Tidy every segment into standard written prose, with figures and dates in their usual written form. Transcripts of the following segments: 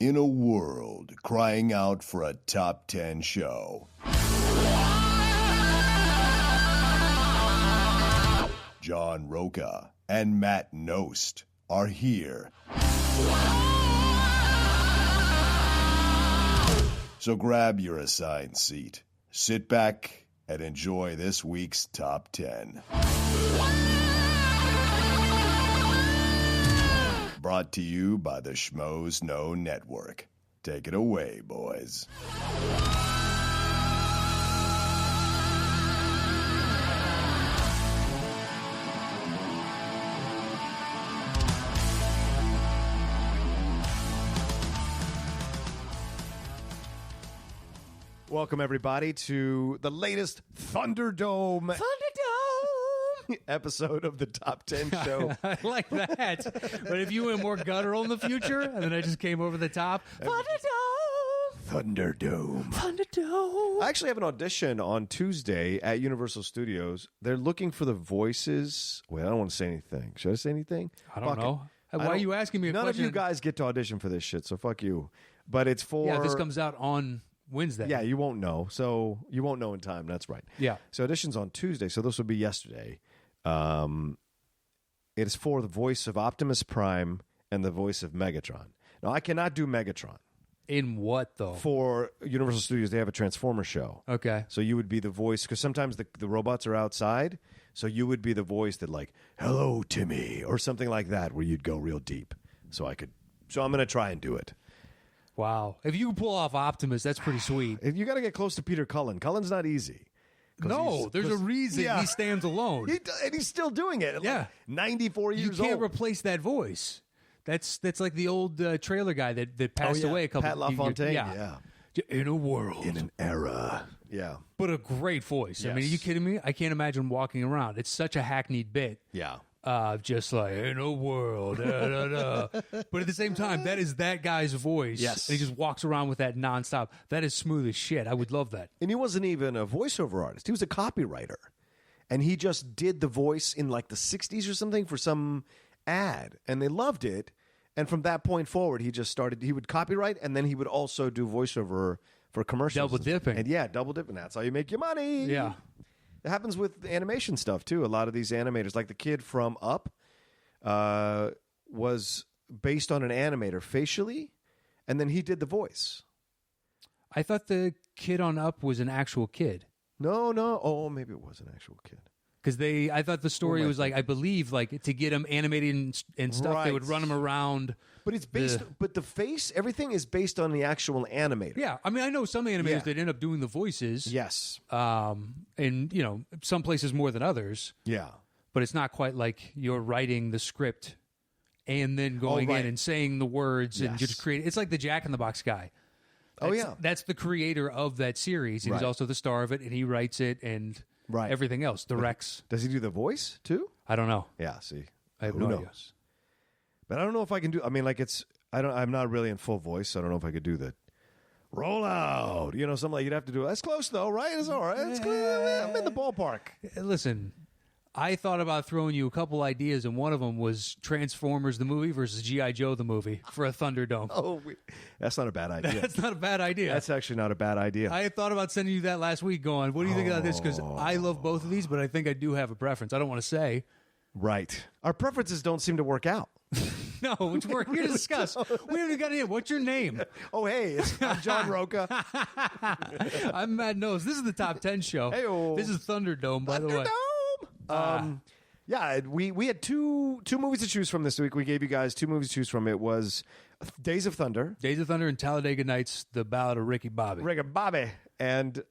In a world crying out for a top 10 show, John Roca and Matt Nost are here. So grab your assigned seat, sit back, and enjoy this week's Top 10. Brought to you by the Schmoes Know Network. Take it away, boys. Welcome, everybody, to the latest Thunderdome episode of the Top 10 show. I like that. But if you went more guttural in the future, and then I just came over the top, Thunderdome. I actually have an audition on Tuesday at Universal Studios. They're looking for the voices. Wait, I don't want to say anything. Should I say anything? I don't know. Why are you asking me a question? None of you guys get to audition for this shit, so fuck you. But it's for... Yeah, this comes out on Wednesday. Yeah, you won't know. So you won't know in time. That's right. Yeah. So audition's on Tuesday, so this will be yesterday. It is for the voice of Optimus Prime and the voice of Megatron. Now, I cannot do Megatron. In what, though? For Universal Studios, they have a Transformer show. Okay. So you would be the voice, because sometimes the robots are outside, so you would be the voice that like, hello, Timmy, or something like that, where you'd go real deep. So I'm going to try and do it. Wow. If you can pull off Optimus, that's pretty sweet. You got to get close to Peter Cullen. Cullen's not easy. No, there's a reason he stands alone. And he's still doing it. Yeah. Like 94 years old. You can't replace that voice. That's like the old trailer guy that passed away a couple Pat LaFontaine. Yeah. In a world. In an era. Yeah. But a great voice. Yes. I mean, are you kidding me? I can't imagine walking around. It's such a hackneyed bit. Yeah. Just like, in a world. Da, da, da. But at the same time, that is that guy's voice. Yes. And he just walks around with that nonstop. That is smooth as shit. I would love that. And he wasn't even a voiceover artist. He was a copywriter. And he just did the voice in like the 60s or something for some ad. And they loved it. And from that point forward, he would copyright, and then he would also do voiceover for commercials. Double dipping. And yeah, double dipping. That's how you make your money. Yeah. It happens with animation stuff, too. A lot of these animators, like the kid from Up, was based on an animator facially, and then he did the voice. I thought the kid on Up was an actual kid. No. Oh, maybe it was an actual kid. Because I thought the story was like, I believe, like to get him animated and stuff, Right. they would run him around. But it's based, but the face, everything is based on the actual animator. Yeah, I mean, I know some animators that end up doing the voices. Yes. And some places more than others. Yeah. But it's not quite like you're writing the script and then going in and saying the words and just creating. It's like the Jack in the Box guy. That's the creator of that series. He's also the star of it, and he writes it and everything else. Directs. Does he do the voice too? I don't know. Yeah. See, I have who no knows? idea. But I don't know if I can do. I mean, like I'm not really in full voice, so I don't know if I could do the roll out. Something like you'd have to do. That's close though, right? It's all right. It's clear. I'm in the ballpark. Listen, I thought about throwing you a couple ideas, and one of them was Transformers the movie versus G.I. Joe the movie for a Thunderdome. Oh, that's not a bad idea. That's not a bad idea. That's actually not a bad idea. I had thought about sending you that last week going, what do you think about this? Because I love both of these, but I think I do have a preference. I don't want to say. Right. Our preferences don't seem to work out. No, which we're here to discuss. We haven't even got in. What's your name? Oh, hey, I'm John Roca. I'm Matt Nost. This is the Top 10 show. Hey-o. This is Thunderdome, by the way. Yeah, we had two movies to choose from this week. We gave you guys two movies to choose from. It was Days of Thunder. Days of Thunder and Talladega Nights, The Ballad of Ricky Bobby. And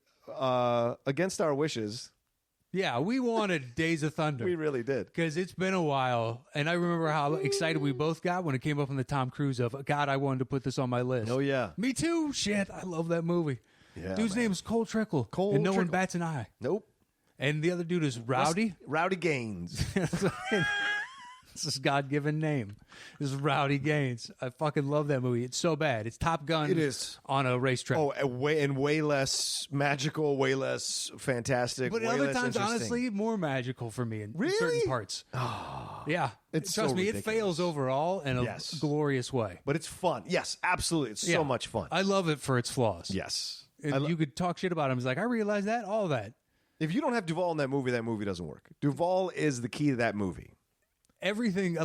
against our wishes... Yeah, we wanted Days of Thunder. We really did. Because it's been a while, and I remember how excited we both got when it came up on the Tom Cruise of, God, I wanted to put this on my list. Oh, yeah. Me too. Shit, I love that movie. Yeah, Dude's name is Cole Trickle. And no one bats an eye. Nope. And the other dude is Rowdy. Rowdy Gaines. It's his God-given name. This is Rowdy Gaines. I fucking love that movie. It's so bad. It's Top Gun. It is on a racetrack. Oh, way less magical, way less fantastic. But way other less times, interesting. honestly, more magical for me in Really? certain parts. Yeah. It's Trust so me, ridiculous. it fails overall in a Yes. glorious way. But it's fun. Yes, absolutely. It's so much fun. I love it for its flaws. Yes. And you could talk shit about him. He's like, I realize that, all that. If you don't have Duvall in that movie doesn't work. Duvall is the key to that movie. Everything,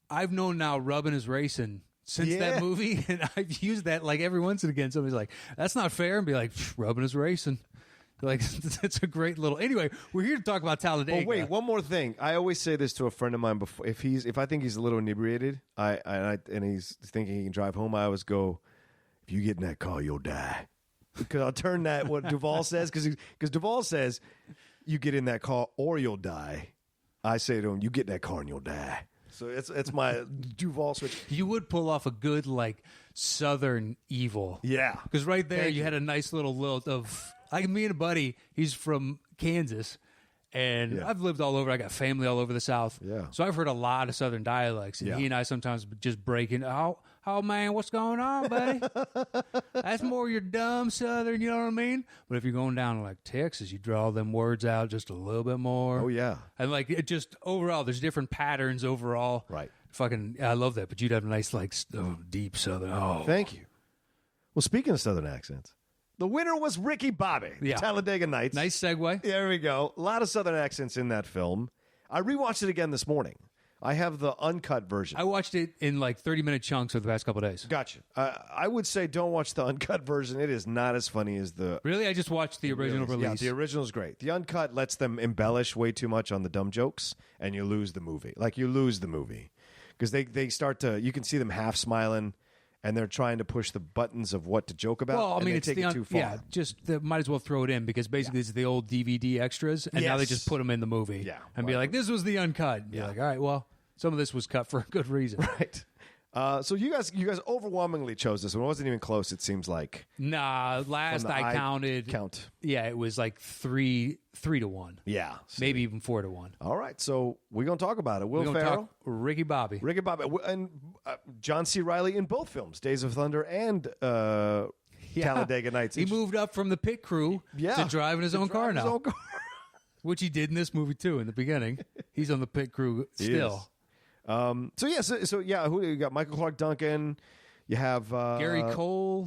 I've known now Rubbin' is racing since that movie, and I've used that every once and again. Somebody's like, that's not fair, and be like, Rubbin' is racing. It's a great little. Anyway, we're here to talk about Talladega. Oh wait, one more thing. I always say this to a friend of mine before. If I think he's a little inebriated, and he's thinking he can drive home, I always go, if you get in that car, you'll die. Because I'll turn that what Duvall says, because Duvall says you get in that car or you'll die. I say to him, you get in that car and you'll die. So it's my Duvall switch. You would pull off a good Southern evil. Yeah, because right there you had a nice little lilt of me and a buddy. He's from Kansas, and I've lived all over. I got family all over the South. Yeah, so I've heard a lot of Southern dialects, and he and I sometimes just break in. Oh man, what's going on, buddy? That's more your dumb Southern, you know what I mean? But if you're going down to Texas, you draw them words out just a little bit more. Oh yeah, and it just overall, there's different patterns overall. Right. Fucking, I love that. But you'd have a nice deep Southern. Oh, thank you. Well, speaking of Southern accents, the winner was Ricky Bobby. Yeah. Talladega Nights. Nice segue. There we go. A lot of Southern accents in that film. I rewatched it again this morning. I have the uncut version. I watched it in 30-minute chunks over the past couple of days. Gotcha. I would say don't watch the uncut version. It is not as funny as the... Really? I just watched the original release. Yeah, the original is great. The uncut lets them embellish way too much on the dumb jokes, and you lose the movie. You lose the movie. Because they start to... You can see them half smiling, and they're trying to push the buttons of what to joke about. Well, I mean, it's take it too far. Yeah, might as well throw it in, because basically it's the old DVD extras, and now they just put them in the movie. Yeah. And be like, this was the uncut. Be like, all right, well... Some of this was cut for a good reason. Right. So you guys overwhelmingly chose this one. It wasn't even close, it seems like. Nah, last I counted. Yeah, it was 3 to 1. Yeah. Maybe even 4 to 1. All right. So we're going to talk about it. Will Ferrell. Ricky Bobby. And John C. Reilly in both films, Days of Thunder and Talladega Nights. He moved up from the pit crew to driving his own car now. Which he did in this movie, too, in the beginning. He's on the pit crew still. Who do you got? Michael Clark Duncan. You have Gary Cole,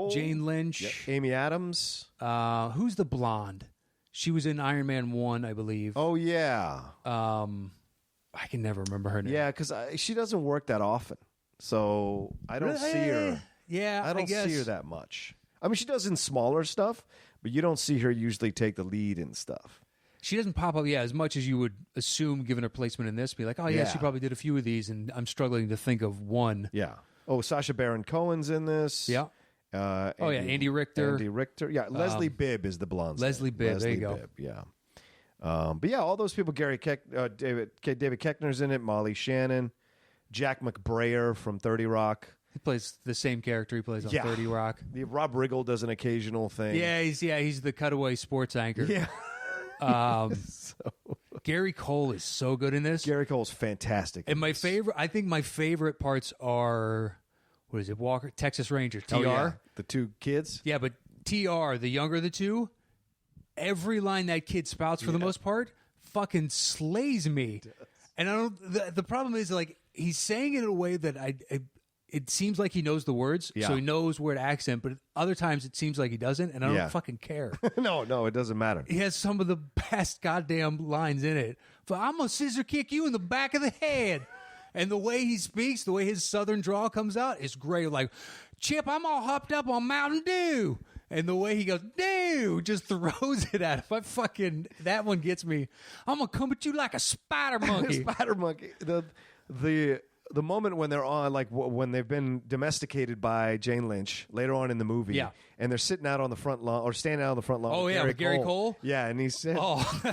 Jane Lynch, Amy Adams. Who's the blonde? She was in Iron Man 1, I believe. Oh yeah. I can never remember her name. Yeah, because she doesn't work that often, so I don't see her. Yeah, I don't see her that much. I mean, she does in smaller stuff, but you don't see her usually take the lead in stuff. She doesn't pop up, as much as you would assume given her placement in this. Be like, she probably did a few of these, and I'm struggling to think of one. Yeah. Oh, Sacha Baron Cohen's in this. Yeah. Andy Richter. Andy Richter. Yeah, Leslie Bibb is the blonde. Leslie Bibb, there you go. Bibb, yeah. But yeah, all those people, David Koechner's in it, Molly Shannon, Jack McBrayer from 30 Rock. He plays the same character he plays on 30 Rock. Rob Riggle does an occasional thing. Yeah, he's the cutaway sports anchor. Yeah. Gary Cole is so good in this. Gary Cole's fantastic. And my favorite parts are, what is it, Walker, Texas Ranger, TR. Oh, yeah. The two kids? Yeah, but TR, the younger of the two, every line that kid spouts for the most part fucking slays me. And I don't, the problem is he's saying it in a way that it seems like he knows the words, so he knows where to accent, but other times it seems like he doesn't, and I don't fucking care. No, it doesn't matter. He has some of the best goddamn lines in it. I'm going to scissor kick you in the back of the head. And the way he speaks, the way his southern drawl comes out, is great. Like, Chip, I'm all hopped up on Mountain Dew. And the way he goes, "Dew," just throws it at him. That one gets me. I'm going to come at you like a spider monkey. Spider monkey. The moment when they're on, when they've been domesticated by Jane Lynch later on in the movie, and they're sitting out on the front lawn or standing out on the front lawn. Oh, with Gary Cole? Yeah, and he said,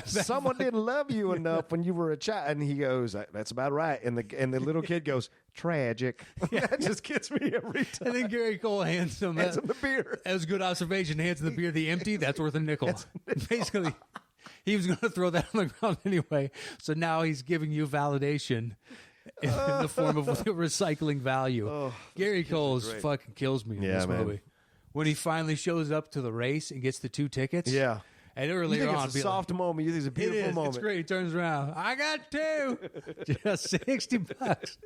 someone didn't love you enough when you were a child. And he goes, that's about right. And the little kid goes, tragic. That just gets me every time. And then Gary Cole hands him the beer. That was a good observation. Hands him the beer, the empty, that's worth a nickel. Basically, he was going to throw that on the ground anyway. So now he's giving you validation in the form of recycling value. Gary Cole's fucking kills me in this movie. When he finally shows up to the race and gets the 2 tickets. Yeah. And earlier on, it's a soft moment. You think it's a beautiful moment. It's great. He turns around. I got 2. Just $60.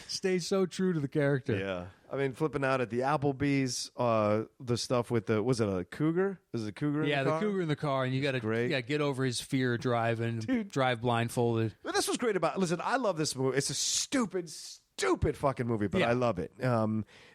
Stays so true to the character. Yeah. I mean, flipping out at the Applebee's, the stuff with was it a cougar? Was it a cougar in the car? Yeah, the cougar in the car, and you got to get over his fear of driving, drive blindfolded. But this was great about. Listen, I love this movie. It's a stupid fucking movie, but I love it.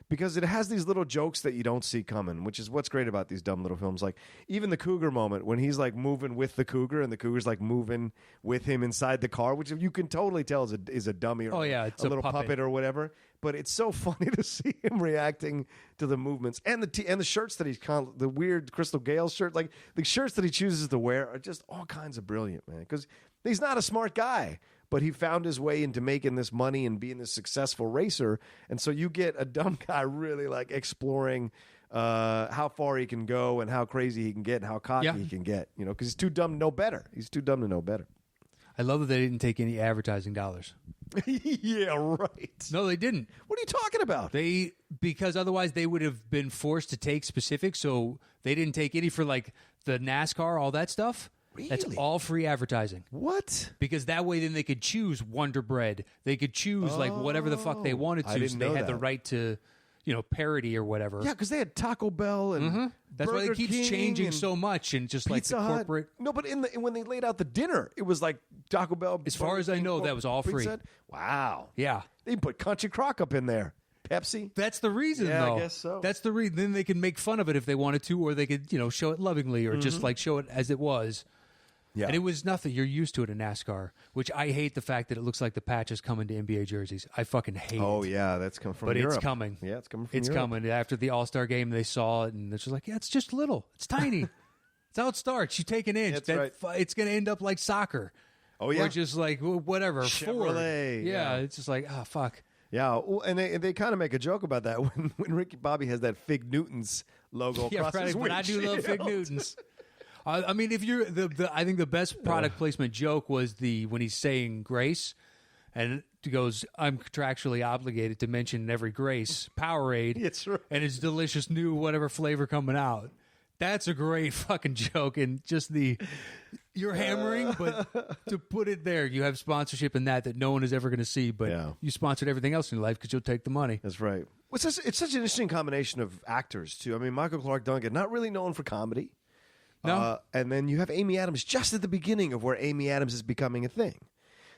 Because it has these little jokes that you don't see coming, which is what's great about these dumb little films. Like even the cougar moment when he's like moving with the cougar and the cougar's like moving with him inside the car, which you can totally tell is a dummy or it's a little puppet or whatever. But it's so funny to see him reacting to the movements and the shirts that the weird Crystal Gale shirt, like the shirts that he chooses to wear are just all kinds of brilliant, man. Because he's not a smart guy. But he found his way into making this money and being this successful racer. And so you get a dumb guy really like exploring how far he can go and how crazy he can get and how cocky he can get, because he's too dumb to know better. He's too dumb to know better. I love that they didn't take any advertising dollars. Yeah, right. No, they didn't. What are you talking about? Because otherwise they would have been forced to take specifics. So they didn't take any for like the NASCAR, all that stuff. Really? That's all free advertising. What? Because that way then they could choose Wonder Bread. They could choose like whatever the fuck they wanted to. So they had the right to, parody or whatever. Yeah, because they had Taco Bell and that's Burger why it keeps King changing and so much and just like Pizza the Hut. corporate. No, but when they laid out the dinner, it was like Taco Bell. As far as I know, that was all free. Wow. Yeah. They put Country Crock up in there. Pepsi. That's the reason, though. I guess so. That's the reason. Then they can make fun of it if they wanted to, or they could, show it lovingly, or just like show it as it was. Yeah. And it was nothing. You're used to it in NASCAR, which I hate the fact that it looks like the patch is coming to NBA jerseys. I fucking hate it. Oh, yeah, that's coming from Europe. But it's coming. Yeah, it's coming from It's Europe. coming. After the All-Star game, they saw it, and they're just like, yeah, it's just little. It's tiny. That's how it starts. You take an inch. That's right. It's going to end up like soccer. Oh, yeah. Or just like, whatever. Chevrolet. Ford. Yeah, it's just like, oh, fuck. Yeah, well, and they kind of make a joke about that when Ricky Bobby has that Fig Newtons logo across his windshield. But I do love Fig Newtons. I mean, if you're I think the best product placement joke was when he's saying grace, and he goes, "I'm contractually obligated to mention every grace Powerade, That's right. and its delicious new whatever flavor coming out." That's a great fucking joke, and just you're hammering, but to put it there, you have sponsorship in that no one is ever going to see, but you sponsored everything else in your life because you'll take the money. That's right. It's such an interesting combination of actors too. I mean, Michael Clark Duncan, not really known for comedy. No. And then you have Amy Adams just at the beginning of where Amy Adams is becoming a thing.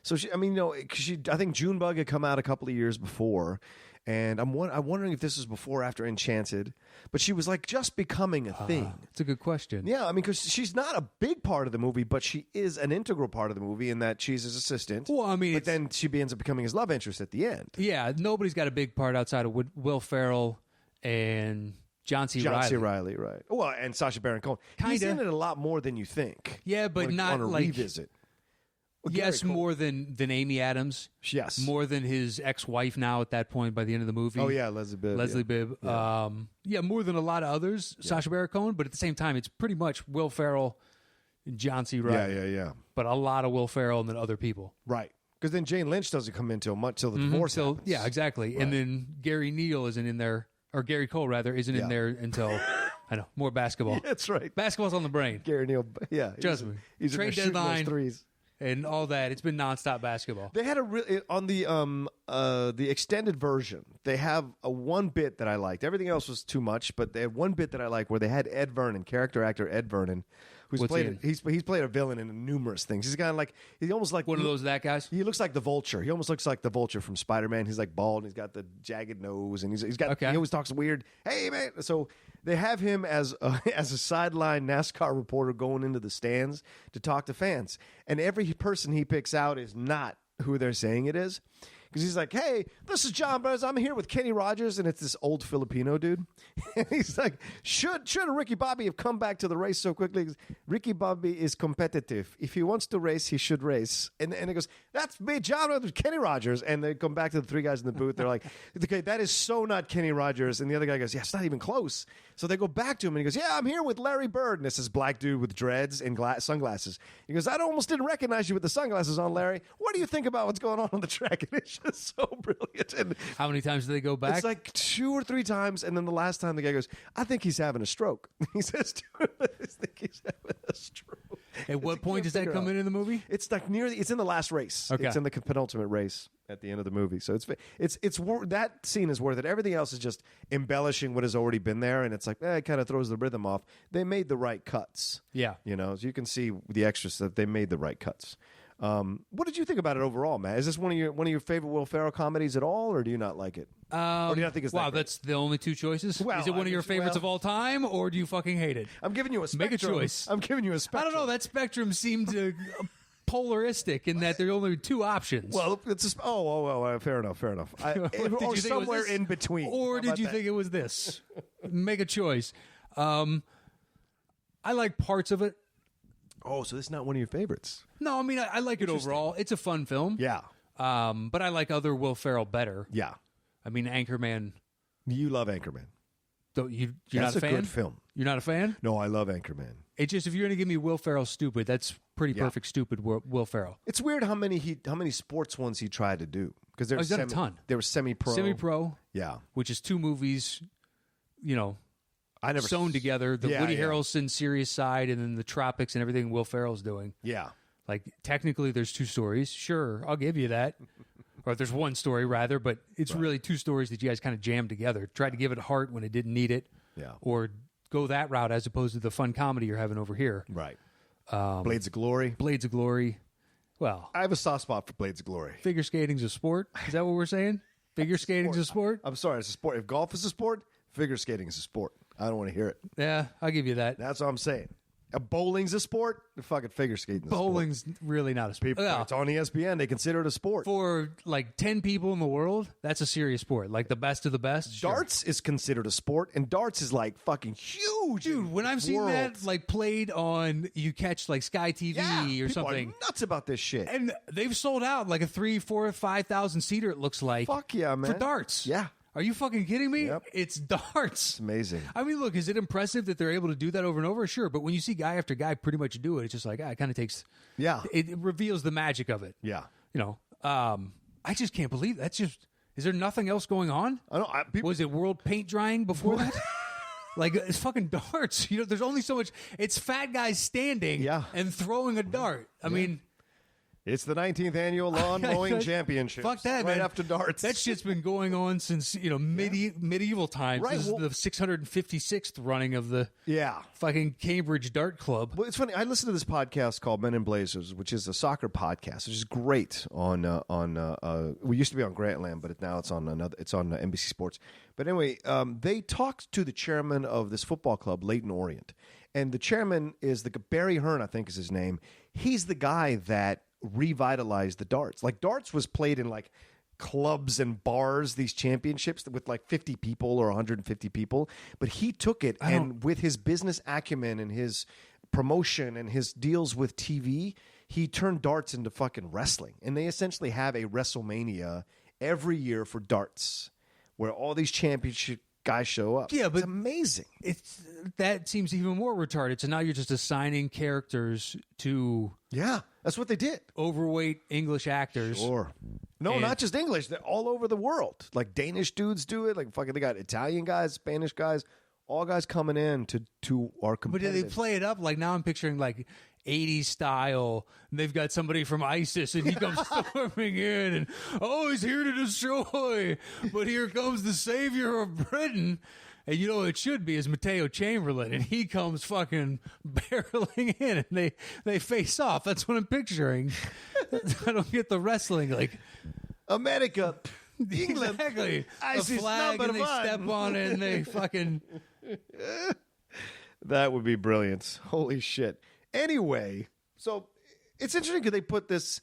So, I think Junebug had come out a couple of years before, and I'm wondering if this was before or after Enchanted, but she was like just becoming a thing. That's a good question. Yeah, I mean, because she's not a big part of the movie, but she is an integral part of the movie in that she's his assistant. Well, I mean, but then she ends up becoming his love interest at the end. Yeah, nobody's got a big part outside of Will Ferrell and John C. Riley, right. Well, and Sacha Baron Cohen. He's in it a lot more than you think. Yeah, but not on a like revisit. Well, yes, more than Amy Adams. Yes. More than his ex-wife now at that point by the end of the movie. Oh, yeah, Leslie Bibb. Yeah. More than a lot of others, Sacha Baron Cohen, but at the same time, it's pretty much Will Ferrell and John C. Reilly. Yeah. But a lot of Will Ferrell and then other people. Right. Because then Jane Lynch doesn't come in till the divorce happens. Yeah, exactly. Right. And then Gary Neal isn't in there, or Gary Cole, rather, isn't in there until... I know, more basketball. That's right. Basketball's on the brain. Gary Neal, yeah. Trust me. He's trade deadline threes. And all that. It's been nonstop basketball. They had on the extended version. They have one bit that I liked. Everything else was too much, but they had one bit that I liked where they had Ed Vernon, character actor Ed Vernon, who's he's played a villain in numerous things. He's kind of like he's almost like one of those that guys. He looks like the Vulture. He almost looks like the Vulture from Spider-Man. He's like bald and he's got the jagged nose and he's got he always talks weird. Hey man, so they have him as a sideline NASCAR reporter going into the stands to talk to fans, and every person he picks out is not who they're saying it is. because he's like, "Hey, this is John Burns. I'm here with Kenny Rogers," and it's this old Filipino dude. And he's like, "Should Ricky Bobby have come back to the race so quickly? Ricky Bobby is competitive. If he wants to race, he should race." And it goes, "That's me, John Burns, Kenny Rogers." And they come back to the three guys in the booth. They're like, "Okay, that is so not Kenny Rogers." And the other guy goes, "Yeah, it's not even close." So they go back to him, and he goes, "Yeah, I'm here with Larry Bird." And this is black dude with dreads and sunglasses. He goes, "I almost didn't recognize you with the sunglasses on, Larry. What do you think about what's going on the track?" And it's just so brilliant. And how many times do they go back? It's like 2 or 3 times. And then the last time the guy goes, "I think he's having a stroke." He says to him, "I think he's having a stroke." At what point does that come in the movie? It's like it's in the last race. Okay. It's in the penultimate race at the end of the movie. So it's that scene is worth it. Everything else is just embellishing what has already been there, and it's like it kind of throws the rhythm off. They made the right cuts. Yeah, so you can see the extras that they made the right cuts. What did you think about it overall, Matt? Is this one of your favorite Will Ferrell comedies at all, or do you not like it? Or do you not think it's wow? That's the only 2 choices. Well, is it one of your favorites of all time, or do you fucking hate it? I'm giving you a spectrum. Make a choice. I'm giving you a spectrum. I don't know. That spectrum seemed polaristic in that there are only 2 options. Well, it's fair enough. Or somewhere in between. Or did you think it was this? Make a choice. I like parts of it. Oh, so this is not one of your favorites? No, I mean I like it overall. It's a fun film. Yeah. But I like other Will Ferrell better. Yeah. I mean, Anchorman. You love Anchorman. You're not a fan? That's a good film. You're not a fan? No, I love Anchorman. It's just if you're going to give me Will Ferrell stupid, that's pretty perfect stupid Will Ferrell. It's weird how many sports ones he tried to do because he's done a ton. There was semi-pro. Semi-pro. Yeah. Which is 2 movies, I never sewn together. The Woody Harrelson serious side and then the tropics and everything Will Ferrell's doing. Yeah. Like technically there's 2 stories. Sure, I'll give you that. Or there's 1 story rather, but it's really 2 stories that you guys kind of jammed together. Tried to give it heart when it didn't need it. Yeah. Or go that route as opposed to the fun comedy you're having over here. Right. Blades of Glory. Blades of Glory. Well, I have a soft spot for Blades of Glory. Figure skating's a sport. Is that what we're saying? Figure skating's a sport? I'm sorry, it's a sport. If golf is a sport, figure skating is a sport. I don't want to hear it. Yeah, I'll give you that. That's what I'm saying. Bowling's a sport. Fucking figure skating. Bowling's really not a sport. It's on ESPN. They consider it a sport. For like 10 people in the world, that's a serious sport. Like the best of the best. Darts is considered a sport, and darts is like fucking huge. Dude, when I've seen that like played on, you catch like Sky TV or something. Are nuts about this shit. And they've sold out like a 3,000, 4,000, 5,000 seater. It looks like. Fuck yeah, man. For darts. Yeah. Are you fucking kidding me? Yep. It's darts. It's amazing. I mean, look, is it impressive that they're able to do that over and over? Sure, but when you see guy after guy pretty much do it, it's just like, it kind of takes... Yeah. It reveals the magic of it. Yeah. I just can't believe that's just... Is there nothing else going on? I don't... Was it world paint drying before that? Like, it's fucking darts. There's only so much... It's fat guys standing and throwing a dart. I mean... It's the 19th annual lawn mowing championship. Fuck that, right man. after darts. That shit's been going on since medieval times. Right, this is the 656th running of the fucking Cambridge Dart Club. Well, it's funny. I listened to this podcast called Men in Blazers, which is a soccer podcast, which is great on we used to be on Grantland, but now it's on NBC Sports. But anyway, they talked to the chairman of this football club, Leyton Orient, and the chairman is Barry Hearn, I think is his name. He's the guy that revitalized the darts. Like darts was played in like clubs and bars, these championships with like 50 people or 150 people, but he took it and with his business acumen and his promotion and his deals with TV, he turned darts into fucking wrestling. And they essentially have a WrestleMania every year for darts where all these championship guys show up. Yeah, but it's amazing. That seems even more retarded. So now you're just assigning characters to that's what they did. Overweight English actors. Sure. No, not just English. They're all over the world. Like Danish dudes do it. Like fucking, they got Italian guys, Spanish guys, all guys coming in to our competitive. But they play it up like now I'm picturing like 80s style. And they've got somebody from ISIS and he comes storming in and he's here to destroy. But here comes the savior of Britain. And you know what it should be is Matteo Chamberlain, and he comes fucking barreling in, and they face off. That's what I'm picturing. I don't get the wrestling like America, England, exactly. ISIS a flag, number and they one. step on it, and they fucking. That would be brilliant. Holy shit. Anyway, so it's interesting because they put this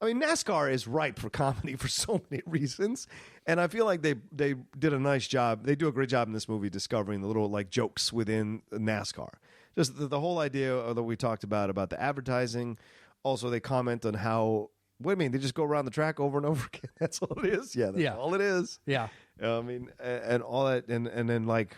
I mean, NASCAR is ripe for comedy for so many reasons, and I feel like they did a nice job. They do a great job in this movie discovering the little like jokes within NASCAR. Just the whole idea that we talked about the advertising. Also, they comment on how. What do you mean? They just go around the track over and over again? That's all it is. Yeah, that's all it is. Yeah. I mean, and all that, and then like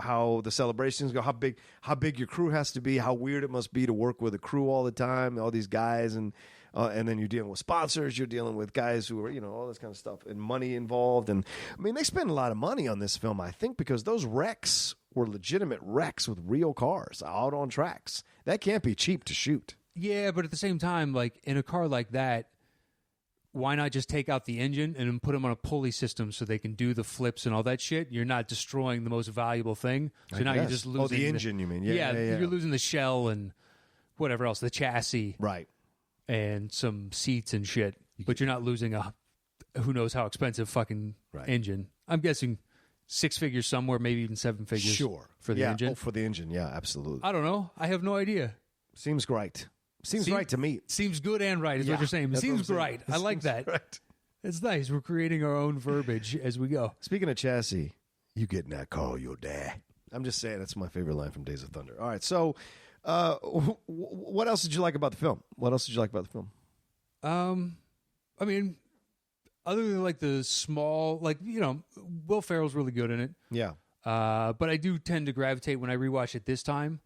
how the celebrations go, how big your crew has to be, how weird it must be to work with a crew all the time, all these guys, and then you're dealing with sponsors, you're dealing with guys who are all this kind of stuff, and money involved, and I mean they spend a lot of money on this film, I think, because those wrecks were legitimate wrecks with real cars out on tracks. That can't be cheap to shoot. Yeah, but at the same time, like in a car like that, why not just take out the engine and then put them on a pulley system so they can do the flips and all that shit? You're not destroying the most valuable thing. So now you're just losing... the engine, you mean? Yeah, you're losing the shell and whatever else, the chassis. Right. And some seats and shit. But you're not losing a who knows how expensive fucking engine. I'm guessing 6 figures somewhere, maybe even 7 figures. Sure. For the engine. Oh, for the engine, yeah, absolutely. I don't know. I have no idea. Seems right. Seems right to me. Seems good and right is what you're saying. It seems right. I like that. Right. It's nice. We're creating our own verbiage as we go. Speaking of chassis, you get in that car, you'll die. I'm just saying, that's my favorite line from Days of Thunder. All right, so what else did you like about the film? I mean, other than like the small, like, Will Ferrell's really good in it. Yeah. But I do tend to gravitate when I rewatch it this time.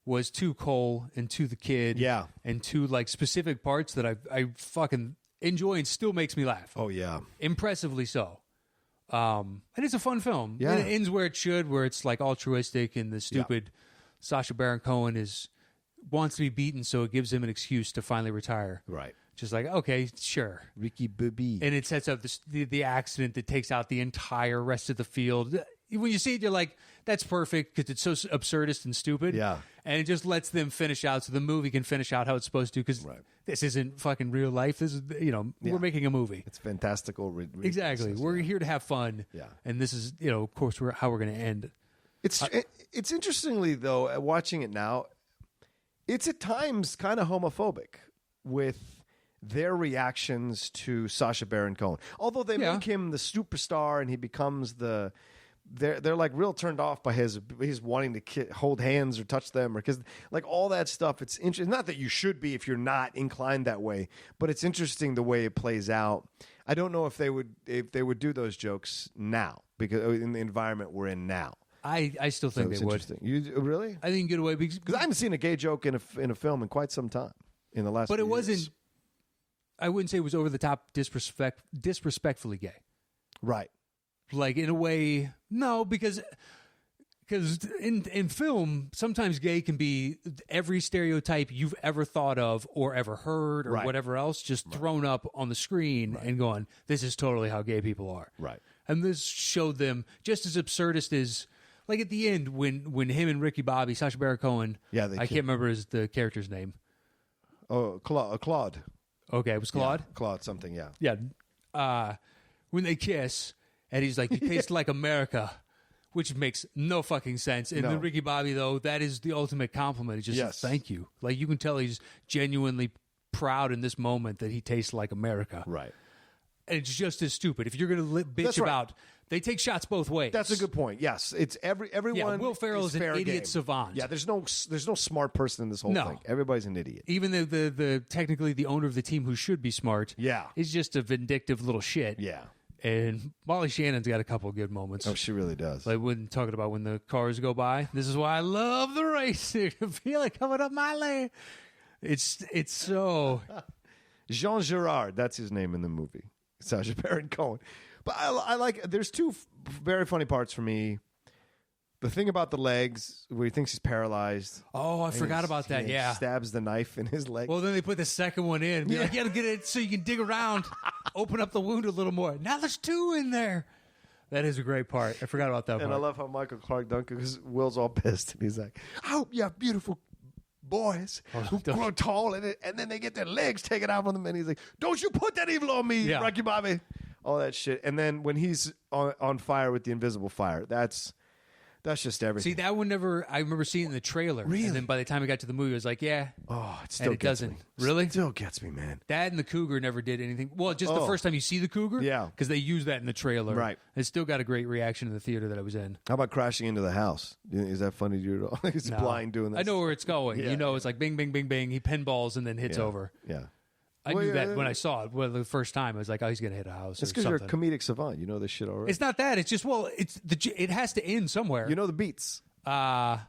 Was to Cole and to the kid, and to like specific parts that I fucking enjoy and still makes me laugh. Oh yeah, impressively so. And it's a fun film. Yeah, and it ends where it should, where it's like altruistic, and the stupid Sacha Baron Cohen wants to be beaten, so it gives him an excuse to finally retire. Right. Just like, okay, sure, Ricky Bobby, and it sets up the accident that takes out the entire rest of the field. When you see it, you're like, that's perfect because it's so absurdist and stupid. Yeah. And it just lets them finish out so the movie can finish out how it's supposed to, because this isn't fucking real life. This is, we're making a movie. It's fantastical. Exactly. We're here to have fun. Yeah. And this is, of course, how we're going to end. It's interestingly, though, watching it now, it's at times kind of homophobic with their reactions to Sacha Baron Cohen. Although they make him the superstar and he becomes the... They're like real turned off by his wanting to hold hands or touch them, or because like all that stuff. It's interesting. Not that you should be if you're not inclined that way, but it's interesting the way it plays out. I don't know if they would do those jokes now, because in the environment we're in now. I still think they would. You really? I think get away because I haven't seen a gay joke in a film in quite some time in the last. But it wasn't. Years. I wouldn't say it was over the top, disrespectfully gay. Right. Like, in a way, no, because in film, sometimes gay can be every stereotype you've ever thought of or ever heard or whatever else just thrown up on the screen and going, this is totally how gay people are. Right. And this showed them just as absurdist as, like at the end when him and Ricky Bobby, Sacha Baron Cohen, I can't remember the character's name. Oh, Claude. Okay, it was Claude? Yeah, Claude something, yeah. Yeah. When they kiss... And he's like, you taste like America, which makes no fucking sense. And then Ricky Bobby, though, that is the ultimate compliment. He's just, thank you. Like, you can tell he's genuinely proud in this moment that he tastes like America. Right. And it's just as stupid. If you're going to bitch about, they take shots both ways. That's a good point. Yes. It's everyone. Yeah, Will Ferrell is an idiot savant. Yeah, there's no smart person in this whole thing. Everybody's an idiot. Even the technically the owner of the team who should be smart is just a vindictive little shit. Yeah. And Molly Shannon's got a couple of good moments. Oh, she really does. Like when talking about when the cars go by. This is why I love the racing. I feel like coming up my lane. It's so... Jean Girard, that's his name in the movie. Sacha Baron Cohen. But I like... There's two very funny parts for me. The thing about the legs, where he thinks he's paralyzed. Oh, I forgot about that, yeah. Stabs the knife in his leg. Well, then they put the second one in. Be like, you got to get it so you can dig around, open up the wound a little more. Now there's two in there. That is a great part. I forgot about that part. And I love how Michael Clark Duncan, because Will's all pissed, and he's like, I hope you have beautiful boys who grow tall, and then they get their legs taken out from them, and he's like, don't you put that evil on me, Rocky Bobby. All that shit. And then when he's on fire with the invisible fire, that's That's just everything. See, that one never. I remember seeing it in the trailer, Really? and then by the time I got to the movie, I was like, "Yeah." Oh, it still gets doesn't. me. Really? Still gets me, man. That and the cougar never did anything. Well, just the first time you see the cougar, Yeah. because they use that in the trailer, Right. It still got a great reaction in the theater that I was in. How about crashing into the house? Is that funny to you at all? He's No. blind doing this. I know where it's going. Yeah, You know, it's like bing, bing, bing, bing. He pinballs and then hits over. Yeah. I knew that when I saw it. Well, the first time, I was like, "Oh, he's gonna hit a house." It's or because you're a something. comedic savant. You know this shit already. It's not that. It's just it has to end somewhere. You know the beats. But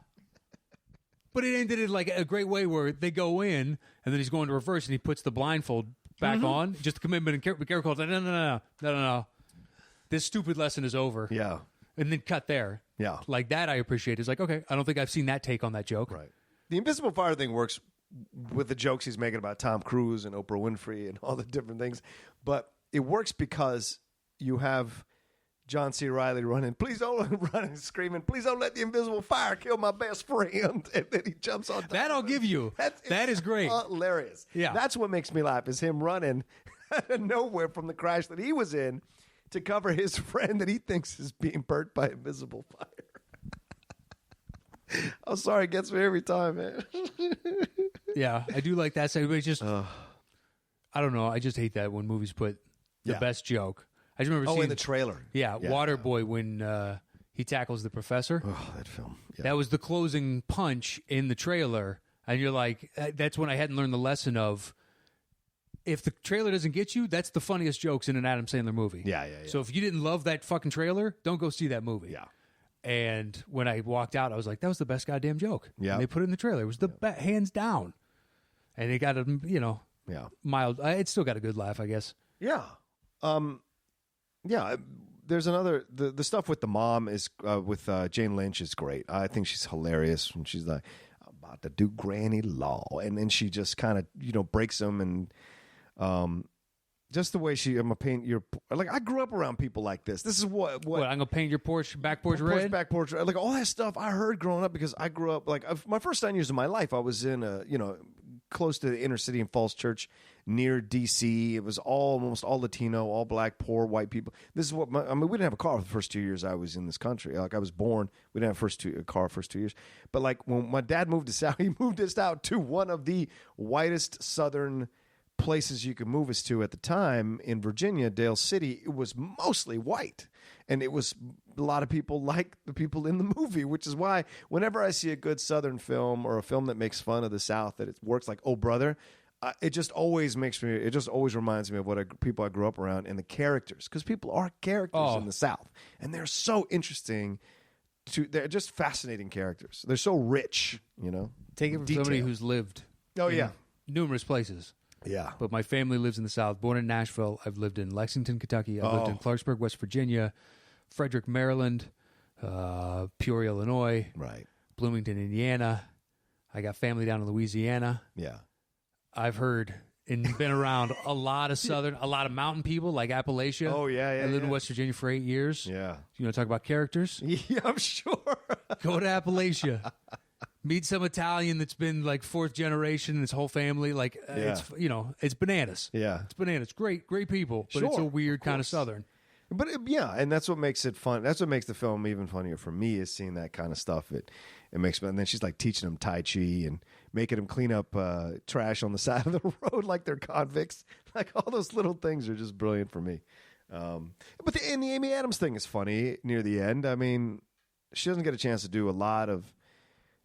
it ended in like a great way where they go in and then he's going to reverse and he puts the blindfold back on. Just a commitment and be careful. No. This stupid lesson is over. Yeah. And then cut there. Yeah. Like that I appreciate. It's like, okay, I don't think I've seen that take on that joke. Right. The Invisible Fire thing works with the jokes he's making about Tom Cruise and Oprah Winfrey and all the different things. But it works because you have John C. Reilly running, please don't run screaming, please don't let the invisible fire kill my best friend. And then he jumps on top. That I'll give you. That is great. Hilarious. Yeah. That's what makes me laugh is him running out of nowhere from the crash that he was in to cover his friend that he thinks is being burnt by invisible fire. I'm sorry, it gets me every time, man. Yeah, I do like that side, but it's just, I don't know. I just hate that when movies put the best joke. I just remember seeing in the trailer. Yeah, Waterboy when he tackles the professor. Oh, that film. Yeah. That was the closing punch in the trailer, and you're like, that's when I hadn't learned the lesson of if the trailer doesn't get you, that's the funniest jokes in an Adam Sandler movie. Yeah. So if you didn't love that fucking trailer, don't go see that movie. Yeah. And when I walked out, I was like, that was the best goddamn joke. Yeah. And they put it in the trailer. It was the hands down. And it got a, mild. It still got a good laugh, I guess. Yeah. Yeah. There's another, the stuff with the mom is, with Jane Lynch is great. I think she's hilarious when she's like, I'm about to do granny law. And then she just kind of, breaks them and, just the way I'm gonna paint your like. I grew up around people like this. This is what I'm gonna paint your back porch red. Back porch, like all that stuff I heard growing up because I grew up like my first 9 years of my life. I was in close to the inner city in Falls Church near DC. It was almost all Latino, all black, poor white people. This is what we didn't have a car for the first 2 years I was in this country. Like I was born, we didn't have a car first 2 years. But like when my dad moved us out, he moved us out to one of the whitest southern places you could move us to at the time in Virginia, Dale City. It was mostly white, and it was a lot of people like the people in the movie, which is why whenever I see a good Southern film or a film that makes fun of the South, that it works like Oh Brother, it just always reminds me of what people I grew up around and the characters, because people are characters in the South, and they're so interesting. They're just fascinating characters. They're so rich, Take it from somebody who's lived numerous places. Yeah. But my family lives in the South. Born in Nashville. I've lived in Lexington, Kentucky. I've lived in Clarksburg, West Virginia, Frederick, Maryland, Peoria, Illinois, right, Bloomington, Indiana. I got family down in Louisiana. Yeah. I've heard and been around a lot of a lot of mountain people like Appalachia. Oh, yeah. I lived in West Virginia for 8 years. Yeah. You want to talk about characters? Yeah, I'm sure. Go to Appalachia. Meet some Italian that's been like fourth generation, his whole family. Like, it's bananas. Yeah. It's bananas. Great people, but it's a weird kind of Southern. But and that's what makes it fun. That's what makes the film even funnier for me is seeing that kind of stuff. It makes, and then she's like teaching them Tai Chi and making them clean up trash on the side of the road like they're convicts. Like all those little things are just brilliant for me. But the Amy Adams thing is funny near the end. I mean, she doesn't get a chance to do a lot of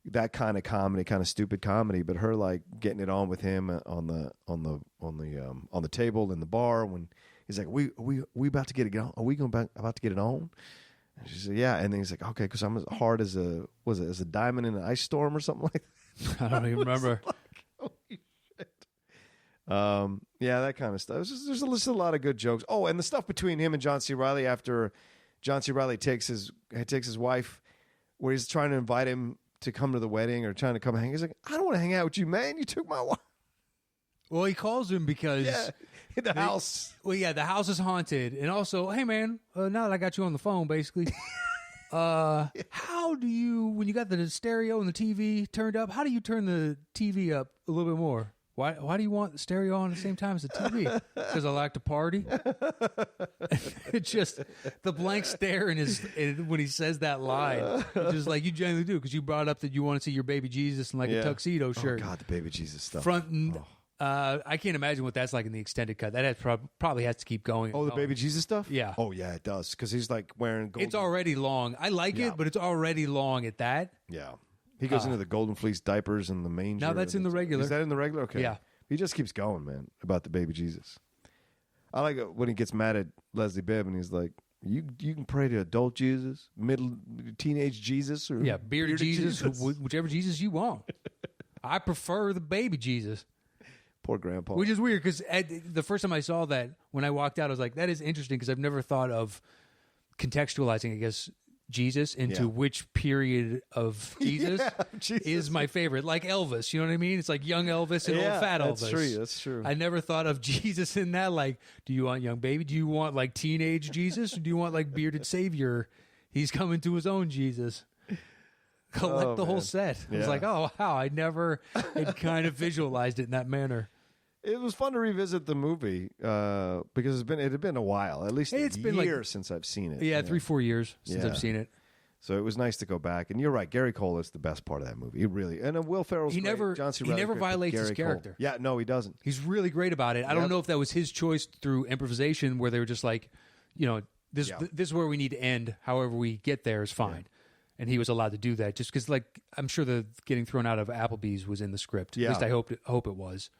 that kind of comedy, kind of stupid comedy, but her like getting it on with him on the table in the bar when he's like, we about to get it on? Are we about to get it on? And she said, yeah. And then he's like, okay, because I'm as hard as a diamond in an ice storm or something like that. I don't even remember. Like, holy shit. Yeah, that kind of stuff. There's a lot of good jokes. Oh, and the stuff between him and John C. Reilly after John C. Reilly takes his wife, where he's trying to invite him to come to the wedding or trying to come hang. He's like, I don't want to hang out with you, man. You took my wife. Well, he calls him because the house. Well, yeah, the house is haunted, and also, hey, man, now that I got you on the phone, basically, how do you, when you got the stereo and the TV turned up, how do you turn the TV up a little bit more? Why do you want the stereo on at the same time as the TV? Because I like to party. It's just the blank stare when he says that line. It's just like, you generally do, because you brought up that you want to see your baby Jesus in like a tuxedo shirt. Oh, God, the baby Jesus stuff. I can't imagine what that's like in the extended cut. That probably has to keep going. Oh, the baby Jesus stuff? Yeah. Oh, yeah, it does, because he's like wearing gold. It's already long. I like it, but it's already long at that. Yeah. He goes into the golden fleece diapers and the manger. No, that's in the regular. Is that in the regular? Okay. Yeah. He just keeps going, man, about the baby Jesus. I like it when he gets mad at Leslie Bibb and he's like, you can pray to adult Jesus, teenage Jesus, or bearded Jesus, whichever Jesus you want. I prefer the baby Jesus. Poor grandpa. Which is weird, because the first time I saw that, when I walked out, I was like, that is interesting, because I've never thought of contextualizing, I guess, Jesus into which period of Jesus is my favorite. Like Elvis, you know what I mean? It's like young Elvis and old fat Elvis. That's true. I never thought of Jesus in that. Like, do you want young baby? Do you want like teenage Jesus? Or do you want like bearded savior? He's coming to his own Jesus. Collect the whole set. I was like, oh, wow. I never had kind of visualized it in that manner. It was fun to revisit the movie because it had been a while, at least a year since I've seen it. Yeah, 3-4 years since I've seen it. So it was nice to go back. And you're right, Gary Cole is the best part of that movie. He really, and Will Ferrell's great. He never violates his character. Yeah, no, he doesn't. He's really great about it. I don't know if that was his choice through improvisation, where they were just like, this is where we need to end. However we get there is fine. Yeah. And he was allowed to do that just because, like, I'm sure the getting thrown out of Applebee's was in the script. Yeah. At least I hope it was.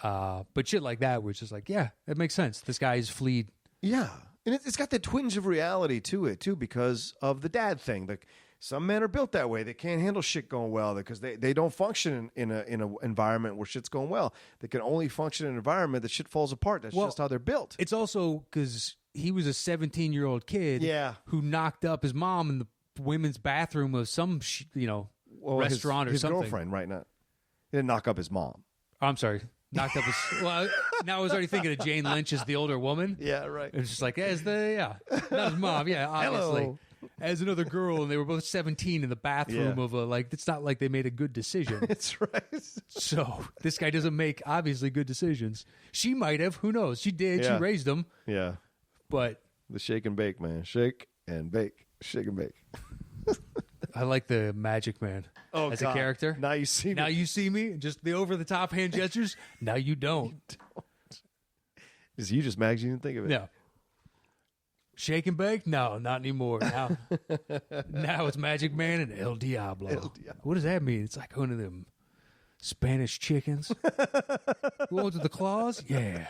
But shit like that, where it's just like, yeah, it makes sense. This guy is fleed. Yeah. And it's got that twinge of reality to it, too, because of the dad thing. Like, some men are built that way. They can't handle shit going well because they don't function in an environment where shit's going well. They can only function in an environment that shit falls apart. That's just how they're built. It's also because he was a 17-year-old kid who knocked up his mom in the women's bathroom of some, restaurant or something. His girlfriend, right? Not, he didn't knock up his mom. Oh, I'm sorry. Knocked up his... Well, now I was already thinking of Jane Lynch as the older woman. Yeah, right. It's just like, not his mom. Yeah, obviously. Hello. As another girl, and they were both 17 in the bathroom of it's not like they made a good decision. That's right. So this guy doesn't make, obviously, good decisions. She might have. Who knows? She did. Yeah. She raised him. Yeah. But... The shake and bake, man. Shake and bake. Shake and bake. I like the Magic Man as a character. Now you see me. Now you see me. Just the over-the-top hand gestures. Now you don't. Is you just Mags? You didn't think of it. No. Shake and bake? No, not anymore. Now it's Magic Man and El Diablo. What does that mean? It's like one of them Spanish chickens. Going to the claws? Yeah.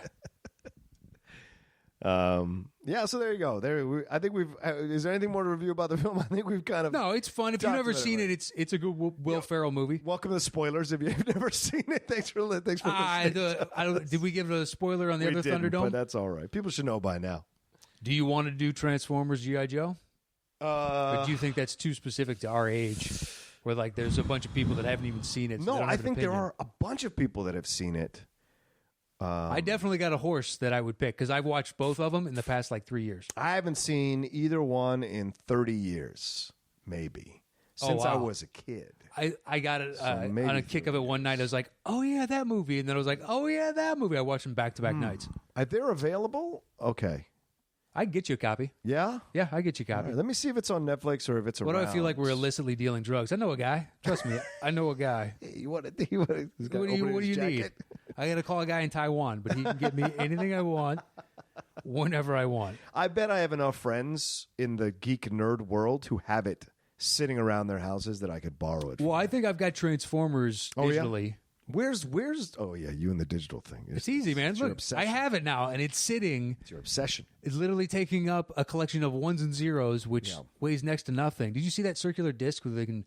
So there you go. I think we've. Is there anything more to review about the film? I think we've kind of. No, it's fun. If you've never seen it, it's a good Will Ferrell movie. Welcome to the spoilers. If you've never seen it, thanks for listening. Did we give a spoiler on the other Thunderdome? But that's all right. People should know by now. Do you want to do Transformers G.I. Joe? Or do you think that's too specific to our age? Where like there's a bunch of people that haven't even seen it. So no, I think there are a bunch of people that have seen it. I definitely got a horse that I would pick because I've watched both of them in the past like 3 years. I haven't seen either one in 30 years, maybe, since I was a kid. I got it on a kick of it one night. I was like, oh, yeah, that movie. And then I was like, oh, yeah, that movie. I watched them back-to-back nights. Are they available? Okay. I can get you a copy. Yeah? Yeah, I get you a copy. Right, let me see if it's on Netflix or if it's around. What do I feel like we're illicitly dealing drugs? I know a guy. Trust me, I know a guy. Hey, what do you need? I got to call a guy in Taiwan, but he can get me anything I want, whenever I want. I bet I have enough friends in the geek nerd world who have it sitting around their houses that I could borrow it. Well, I think I've got Transformers digitally. Yeah? Where's? Oh yeah, you and the digital thing. It's easy, man. Look, I have it now, and it's sitting. It's your obsession. It's literally taking up a collection of ones and zeros, which weighs next to nothing. Did you see that circular disc where they can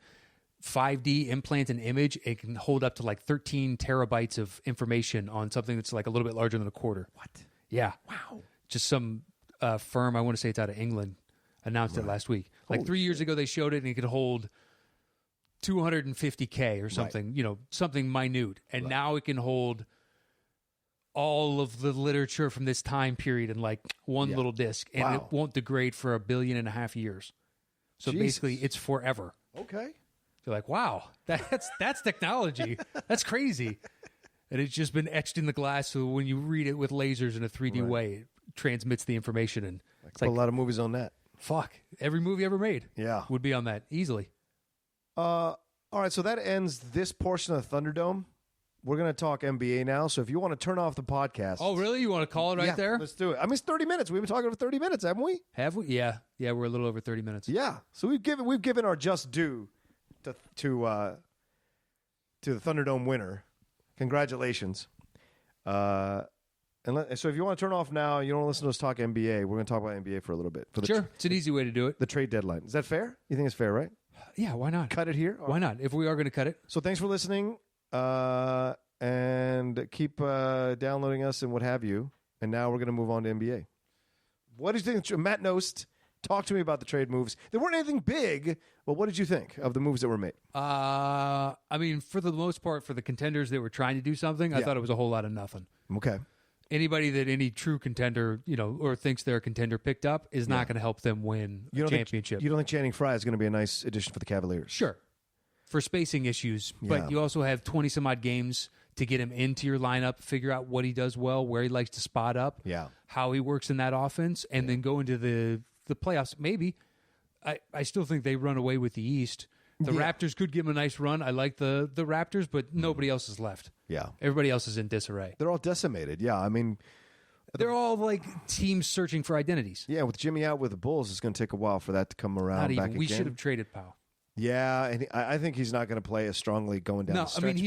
5D implant an image? It can hold up to like 13 terabytes of information on something that's like a little bit larger than a quarter. What? Yeah. Wow. Just some firm, I want to say it's out of England, announced it last week. Like 3 years ago, they showed it, and it could hold 250K or something, something minute. And now it can hold all of the literature from this time period in like one little disc, and it won't degrade for 1.5 billion years. So basically, it's forever. Okay. They're like, wow, that's technology. That's crazy. And it's just been etched in the glass, so when you read it with lasers in a 3D way, it transmits the information. And it's like a lot of movies on that. Fuck. Every movie ever made would be on that, easily. All right, so that ends this portion of Thunderdome. We're going to talk NBA now, so if you want to turn off the podcast. Oh, really? You want to call it right there? Let's do it. I mean, it's 30 minutes. We've been talking for 30 minutes, haven't we? Have we? Yeah. Yeah, we're a little over 30 minutes. Yeah. So we've given our just due to the Thunderdome winner. Congratulations. So if you want to turn off now, you don't want to listen to us talk NBA, we're going to talk about NBA for a little bit. Sure. It's an easy way to do it. The trade deadline. Is that fair? You think it's fair, right? Yeah, why not? Cut it here? Why not? If we are going to cut it. So thanks for listening. And keep downloading us and what have you. And now we're going to move on to NBA. What did you think? Matt Nost, talk to me about the trade moves. There weren't anything big, but what did you think of the moves that were made? I mean, for the most part, for the contenders that were trying to do something, I thought it was a whole lot of nothing. Okay. Anybody that any true contender, or thinks they're a contender picked up is not going to help them win a championship. You don't think Channing Frye is going to be a nice addition for the Cavaliers? Sure. For spacing issues, but you also have 20-some-odd games to get him into your lineup, figure out what he does well, where he likes to spot up, how he works in that offense, and then go into the playoffs. Maybe. I still think they run away with the East. The Raptors could give him a nice run. I like the Raptors, but nobody else is left. Yeah. Everybody else is in disarray. They're all decimated. Yeah, I mean... They're all like teams searching for identities. Yeah, with Jimmy out with the Bulls, it's going to take a while for that to come around back again. We should have traded Powell. Yeah, and I think he's not going to play as strongly going down the stretch. No, I mean,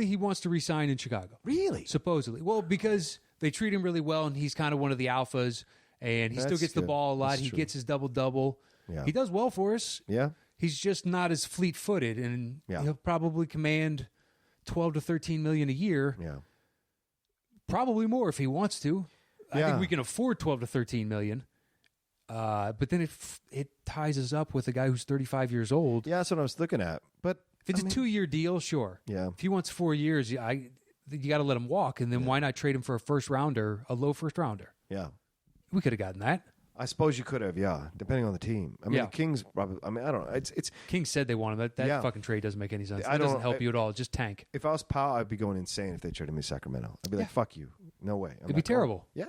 he wants to resign in Chicago. Really? Supposedly. Well, because they treat him really well, and he's kind of one of the alphas, and he still gets the ball a lot. He gets his double-double. Yeah. He does well for us. Yeah. He's just not as fleet-footed, and he'll probably command $12 to $13 million a year. Yeah. Probably more if he wants to. Yeah. I think we can afford $12 to $13 million. But then it ties us up with a guy who's 35 years old. Yeah, that's what I was looking at. But if it's a 2-year deal, sure. Yeah. If he wants 4 years, you got to let him walk, and then why not trade him for a low first rounder? Yeah. We could have gotten that. I suppose you could have, depending on the team. I mean, the Kings probably. I mean, I don't know. It's Kings said they want him. That fucking trade doesn't make any sense. It doesn't help you at all. Just tank. If I was Powell, I'd be going insane if they traded me to Sacramento. I'd be like, fuck you. No way. It'd be terrible. Yeah.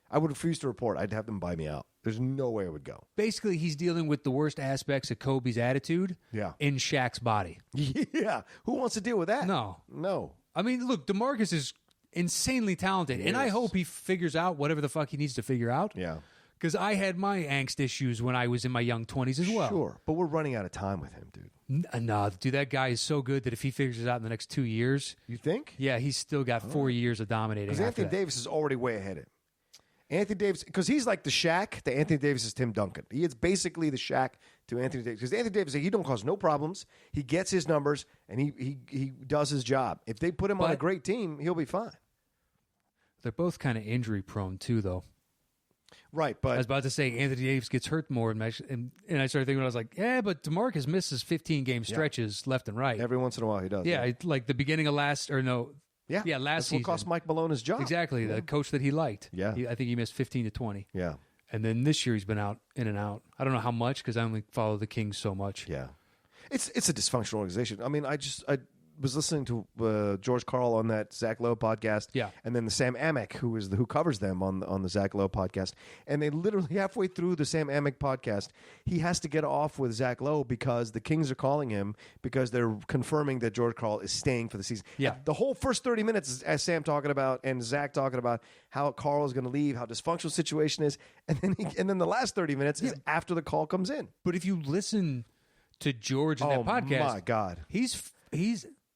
I would refuse to report. I'd have them buy me out. There's no way I would go. Basically, he's dealing with the worst aspects of Kobe's attitude in Shaq's body. Yeah. Who wants to deal with that? No. I mean, look, DeMarcus is insanely talented, and I hope he figures out whatever the fuck he needs to figure out. Yeah. Because I had my angst issues when I was in my young 20s as well. Sure, but we're running out of time with him, dude. No, dude, that guy is so good that if he figures it out in the next 2 years... You think? Yeah, he's still got 4 years of dominating. Because Anthony Davis is already way ahead of him. Anthony Davis, because he's like the Shaq to Anthony Davis is Tim Duncan. He is basically the Shaq to Anthony Davis. Because Anthony Davis, he don't cause no problems. He gets his numbers, and he does his job. If they put him on a great team, he'll be fine. They're both kind of injury-prone, too, though. Right, but... I was about to say Anthony Davis gets hurt more, and I started thinking, I was like, but DeMarcus misses 15-game stretches left and right. Every once in a while he does. Yeah, like the beginning of last season. That's what cost Mike Malone his job. Exactly, the coach that he liked. Yeah. I think he missed 15 to 20. Yeah. And then this year he's been out, in and out. I don't know how much because I only follow the Kings so much. Yeah. It's a dysfunctional organization. I mean, I was listening to George Karl on that Zach Lowe podcast. Yeah. And then the Sam Amick, who covers them on the Zach Lowe podcast. And they literally halfway through the Sam Amick podcast, he has to get off with Zach Lowe because the Kings are calling him because they're confirming that George Karl is staying for the season. Yeah. The whole first 30 minutes is as Sam talking about and Zach talking about how Karl is going to leave, how dysfunctional the situation is. And then the last 30 minutes is after the call comes in. But if you listen to George in that podcast, my God, he's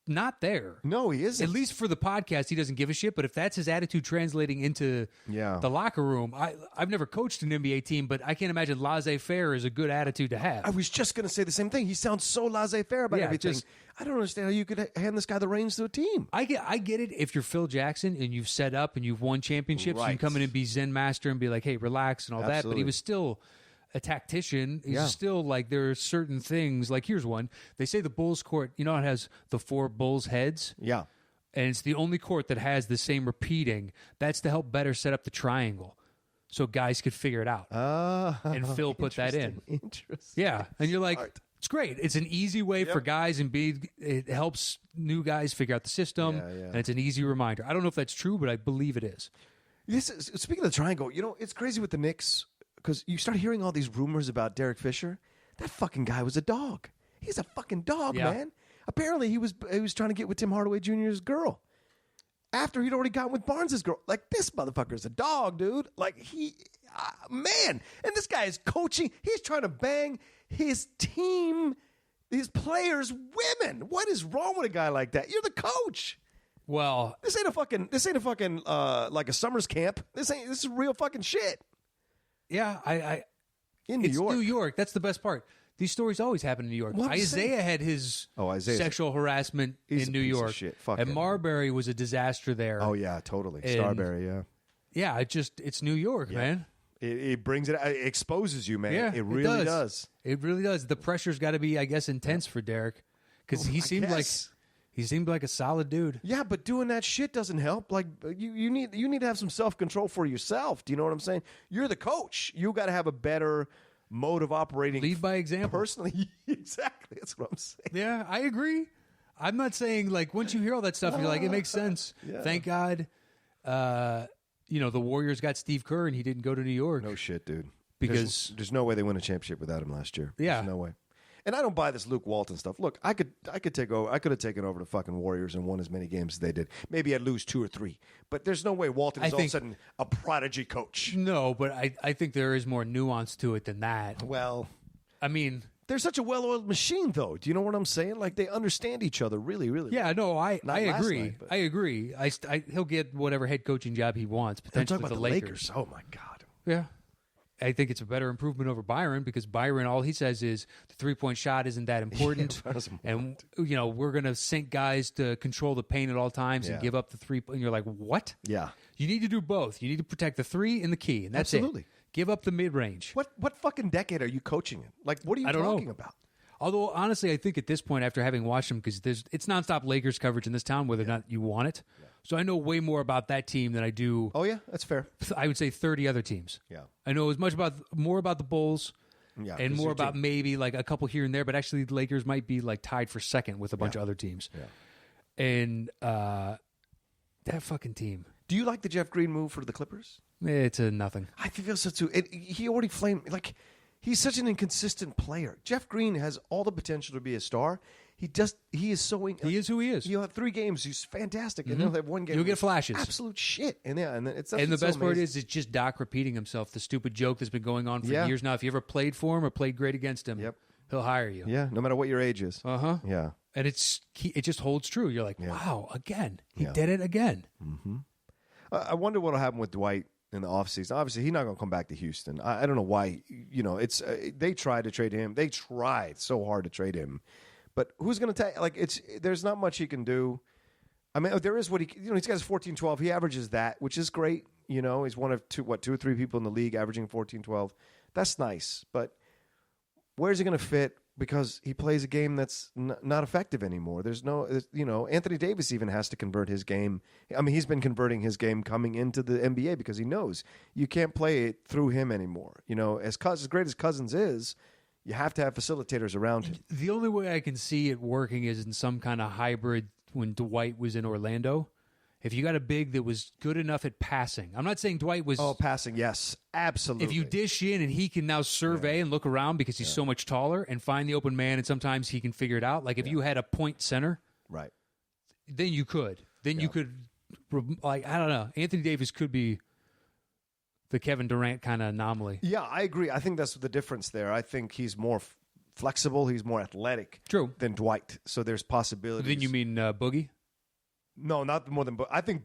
not there. No, he isn't. At least for the podcast, he doesn't give a shit. But if that's his attitude translating into the locker room, I've never coached an NBA team, but I can't imagine laissez-faire is a good attitude to have. I was just going to say the same thing. He sounds so laissez-faire about everything. I don't understand how you could hand this guy the reins to a team. I get it if you're Phil Jackson and you've set up and you've won championships. Right. You come in and be Zen master and be like, hey, relax and all that. But he was still a tactician. He's still like, there are certain things, like here's one. They say the Bulls court, it has the 4 Bulls heads. Yeah. And it's the only court that has the same repeating. That's to help better set up the triangle so guys could figure it out. And Phil put that in. Interesting. Yeah. And you're like, It's great. It's an easy way for guys, and it helps new guys figure out the system, and it's an easy reminder. I don't know if that's true, but I believe it is. Speaking of the triangle, it's crazy with the Knicks because you start hearing all these rumors about Derek Fisher. That fucking guy was a dog. He's a fucking dog, man. Apparently, he was trying to get with Tim Hardaway Jr.'s girl after he'd already gotten with Barnes' girl. Like, this motherfucker's a dog, dude. Like, man. And this guy is coaching. He's trying to bang his team, his players, women. What is wrong with a guy like that? You're the coach. Well, this ain't a fucking like a summer's camp. This is real fucking shit. Yeah, in New York. New York. That's the best part. These stories always happen in New York. Well, Isaiah had his sexual harassment in New York. And Marbury was a disaster there. Oh, yeah, totally. Starbury, yeah. Yeah, it's New York, man. It brings it exposes you, man. Yeah, it really does. It really does. The pressu's got to be, I guess, intense for Derek because he seemed like a solid dude. Yeah, but doing that shit doesn't help. Like you need to have some self-control for yourself. Do you know what I'm saying? You're the coach. You got to have a better mode of operating. Lead by example. Personally, exactly. That's what I'm saying. Yeah, I agree. I'm not saying like once you hear all that stuff, you're like, it makes sense. Yeah. Thank God. The Warriors got Steve Kerr and he didn't go to New York. No shit, dude. Because there's no way they win a championship without him last year. Yeah. There's no way. And I don't buy this Luke Walton stuff. Look, I could take over. I could have taken over the fucking Warriors and won as many games as they did. Maybe I'd lose 2 or 3. But there's no way Walton is all of a sudden a prodigy coach. No, but I think there is more nuance to it than that. Well, I mean, they're such a well-oiled machine, though. Do you know what I'm saying? Like, they understand each other really, really well. Yeah, no, I agree. I agree. He'll get whatever head coaching job he wants, potentially with the Lakers. Oh, my God. Yeah. I think it's a better improvement over Byron because Byron, all he says is the three-point shot isn't that important. And, we're going to sink guys to control the paint at all times and give up the three. And you're like, what? Yeah. You need to do both. You need to protect the three and the key, and that's it. Give up the mid-range. What fucking decade are you coaching in? Like, what are you talking about? Although, honestly, I think at this point, after having watched them, because it's nonstop Lakers coverage in this town, whether or not you want it. Yeah. So I know way more about that team than I do. Oh, yeah? That's fair. I would say 30 other teams. Yeah. I know more about the Bulls and more about maybe like a couple here and there, but actually the Lakers might be like tied for second with a bunch of other teams. Yeah. And that fucking team. Do you like the Jeff Green move for the Clippers? It's a nothing. I feel so too. He already flamed. Like, he's such an inconsistent player. Jeff Green has all the potential to be a star. He is so. He is who he is. You'll have 3 games. He's fantastic, and he'll have 1 game. You'll get flashes. Absolute shit. And the best part is it's just Doc repeating himself. The stupid joke that's been going on for years now. If you ever played for him or played great against him, he'll hire you. Yeah, no matter what your age is. Yeah. And it just holds true. You're like, wow, again. He did it again. Mm-hmm. I wonder what will happen with Dwight in the offseason. Obviously, he's not going to come back to Houston. I don't know why. It's they tried to trade him. They tried so hard to trade him. But who's going to take? Like, there's not much he can do. I mean, there is what he's got his 14-12. He averages that, which is great. He's one of 2 or 3 people in the league averaging 14-12. That's nice. But where's he going to fit? Because he plays a game that's not effective anymore. There's no, Anthony Davis even has to convert his game. I mean, he's been converting his game coming into the NBA because he knows you can't play it through him anymore. As great as Cousins is, you have to have facilitators around him. The only way I can see it working is in some kind of hybrid when Dwight was in Orlando. If you got a big that was good enough at passing. I'm not saying Dwight was... Oh, passing, yes. Absolutely. If you dish in and he can now survey and look around because he's so much taller and find the open man and sometimes he can figure it out. Like if you had a point center... Right. Then you could. Then you could... Like, I don't know. Anthony Davis could be the Kevin Durant kind of anomaly. Yeah, I agree. I think that's the difference there. I think he's more flexible. He's more athletic than Dwight. So there's possibilities. Then you mean Boogie? No, not more than Boogie. I think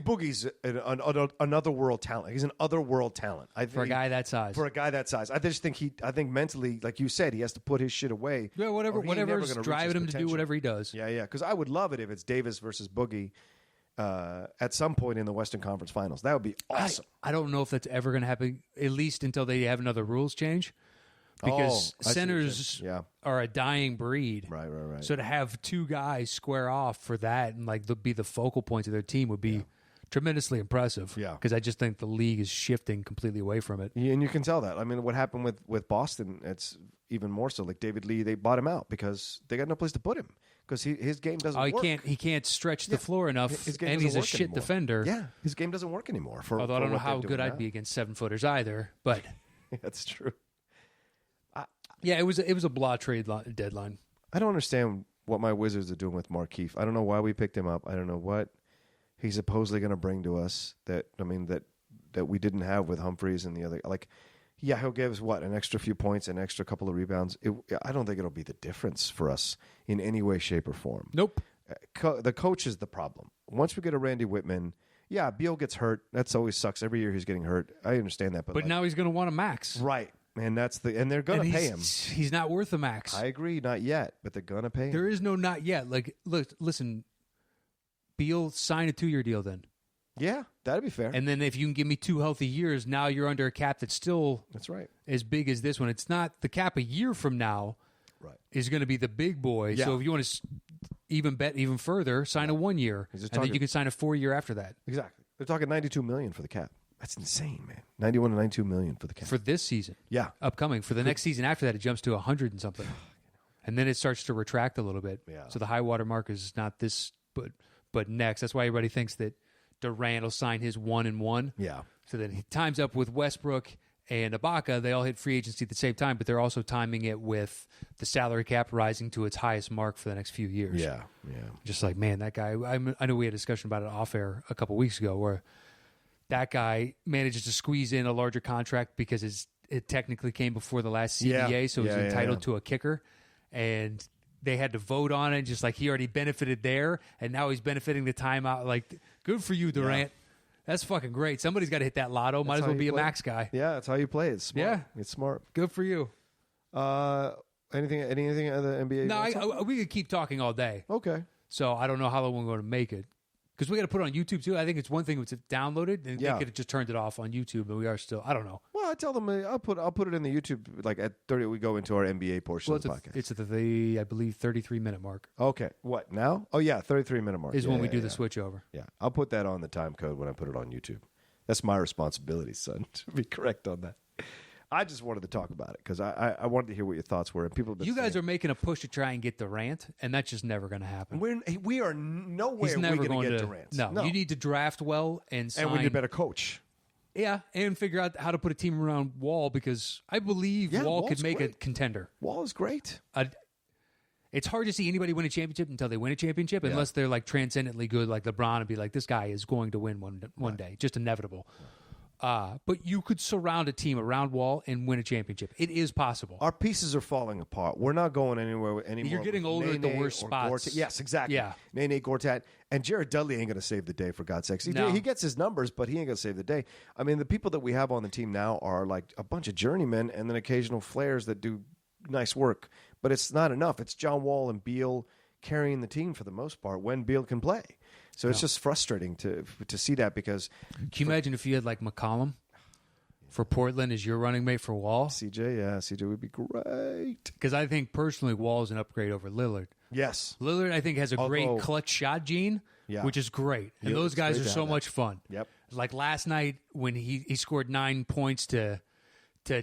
Boogie's another world talent. He's an otherworld talent. For a guy that size. I just think I think mentally, like you said, he has to put his shit away. Yeah, whatever's driving him to do whatever he does. Yeah. Because I would love it if it's Davis versus Boogie at some point in the Western Conference Finals. That would be awesome. I don't know if that's ever going to happen, at least until they have another rules change. Because centers are a dying breed. Right. So to have 2 guys square off for that and like be the focal points of their team would be tremendously impressive. Yeah. Because I just think the league is shifting completely away from it. Yeah, and you can tell that. I mean, what happened with Boston, it's even more so. Like David Lee, they bought him out because they got no place to put him because his game doesn't work. He can't stretch the floor enough, and he's a shit anymore. Defender. Yeah, his game doesn't work anymore. Although I don't know how good I'd be against 7-footers either, but that's true. Yeah, it was a blah trade deadline. I don't understand what my Wizards are doing with Markieff. I don't know why we picked him up. I don't know what he's supposedly going to bring to us that we didn't have with Humphreys and the other. Like, yeah, he'll give us an extra few points, an extra couple of rebounds. I don't think it'll be the difference for us in any way, shape, or form. Nope. The coach is the problem. Once we get a Randy Whitman, yeah, Beal gets hurt. That's always sucks. Every year he's getting hurt. I understand that, but now he's going to want a max, right? And they're going to pay him. He's not worth a max. I agree, not yet, but they're going to pay him. There is no not yet. Like, look, listen, Beal sign a 2-year deal then. Yeah, that'd be fair. And then if you can give me 2 healthy years, now you're under a cap that's still as big as this one. It's not the cap a year from now. Right. Is going to be the big boy. Yeah. So if you want to even bet even further, sign a 1 year, and then you can sign a 4 year after that. Exactly. They're talking $92 million for the cap. That's insane, man. 91 to 92 million for the cap for this season. Yeah, upcoming for the next season after that, it jumps to 100 and something, and then it starts to retract a little bit. Yeah. So the high water mark is not this, but next. That's why everybody thinks that Durant will sign his 1-1. Yeah. So then he times up with Westbrook and Ibaka. They all hit free agency at the same time, but they're also timing it with the salary cap rising to its highest mark for the next few years. Yeah. Just like, man, that guy. I know we had a discussion about it off air a couple weeks ago where that guy manages to squeeze in a larger contract because it technically came before the last CBA, so he's entitled to a kicker. And they had to vote on it, just like he already benefited there, and now he's benefiting the timeout. Like, good for you, Durant. Yeah. That's fucking great. Somebody's got to hit that lotto. Might as well be a max guy. Yeah, that's how you play. It's smart. Yeah. It's smart. Good for you. Anything other NBA? No, we could keep talking all day. Okay. So I don't know how long we're going to make it. Because we got to put it on YouTube, too. I think it's one thing if it's downloaded, and they could have just turned it off on YouTube, and we are still, I don't know. Well, I tell them, I'll put it in the YouTube, like at 30, we go into our NBA portion of the podcast. It's at the, I believe, 33-minute mark. Okay. What, now? Oh, yeah, 33-minute mark. Is when we do the switch over. Yeah. I'll put that on the time code when I put it on YouTube. That's my responsibility, son, to be correct on that. I just wanted to talk about it because I wanted to hear what your thoughts were. And people, you guys are making a push to try and get Durant, and that's just never going to happen. We are nowhere going to get Durant. No, you need to draft well and sign. And we need a better coach. Yeah, and figure out how to put a team around Wall because I believe Wall could make a contender. Wall is great. It's hard to see anybody win a championship until they win a championship, unless they're like transcendently good, like LeBron, and be like, this guy is going to win one day, just inevitable. But you could surround a team around Wall and win a championship. It is possible. Our pieces are falling apart. We're not going anywhere anymore. You're getting older at the worst spots. Yes, exactly. Yeah. Nene, Gortat. And Jared Dudley ain't going to save the day, for God's sakes. He gets his numbers, but he ain't going to save the day. I mean, the people that we have on the team now are like a bunch of journeymen and then occasional flares that do nice work. But it's not enough. It's John Wall and Beal carrying the team for the most part when Beal can play. So it's just frustrating to see that because... Can you imagine if you had like McCollum for Portland as your running mate for Wall? CJ would be great. Because I think personally Wall is an upgrade over Lillard. Yes. Lillard, I think, has a great clutch shot gene, which is great. And those guys are so much fun. Yep. Like last night when he scored 9 points to